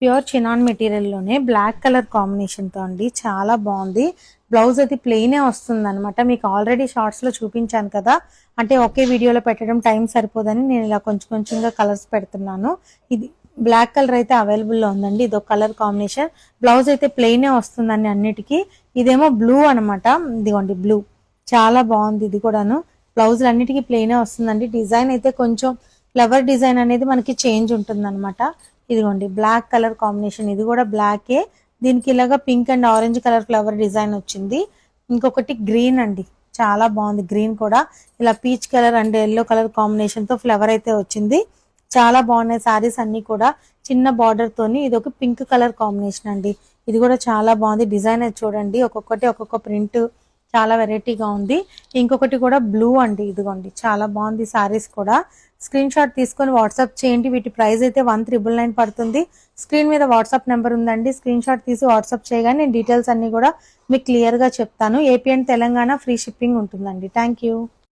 Pure chinon material లోనే black colour combination తో అండి, చాలా బాగుంది. బ్లౌజ్ అది ప్లెయినే వస్తుంది అనమాట. మీకు ఆల్రెడీ షార్ట్స్ లో చూపించాను కదా, అంటే ఒకే వీడియోలో పెట్టడం టైం సరిపోదని నేను ఇలా కొంచెం కొంచెంగా కలర్స్ పెడుతున్నాను. ఇది బ్లాక్ కలర్ అయితే అవైలబుల్ లో ఉందండి. ఇది ఒక కలర్ కాంబినేషన్. బ్లౌజ్ అయితే ప్లెయినే వస్తుందండి అన్నిటికీ. ఇదేమో బ్లూ అనమాట. ఇదిగోండి బ్లూ, చాలా బాగుంది. ఇది కూడాను బ్లౌజ్ అన్నిటికీ ప్లెయినే వస్తుందండి. డిజైన్ అయితే కొంచెం ఫ్లవర్ డిజైన్ అనేది మనకి చేంజ్ ఉంటుంది అనమాట. ఇదిగోండి బ్లాక్ కలర్ కాంబినేషన్, ఇది కూడా బ్లాకే. దీనికి ఇలాగా pink and orange colour flower design వచ్చింది. ఇంకొకటి గ్రీన్ అండి, చాలా బాగుంది. గ్రీన్ కూడా ఇలా peach colour and yellow colour combination తో ఫ్లవర్ అయితే వచ్చింది. చాలా బాగున్నాయి సారీస్ అన్ని కూడా. చిన్న బార్డర్ తోని ఇది ఒక పింక్ కలర్ కాంబినేషన్ అండి. ఇది కూడా చాలా బాగుంది. డిజైన్ అయితే చూడండి, ఒక్కొక్కటి ఒక్కొక్క ప్రింట్ చాలా వెరైటీగా ఉంది. ఇంకొకటి కూడా బ్లూ అండి. ఇదిగోండి చాలా బాగుంది సారీస్ కూడా. స్క్రీన్ షాట్ తీసుకొని వాట్సాప్ చేయండి. వీటి ప్రైస్ అయితే 1999 పడుతుంది. స్క్రీన్ మీద వాట్సాప్ నెంబర్ ఉందండి. స్క్రీన్ షాట్ తీసి వాట్సాప్ చేయగానే నేను డీటెయిల్స్ అన్ని కూడా మీకు క్లియర్ గా చెప్తాను. AP and Telangana free shipping ఉంటుందండి. Thank you.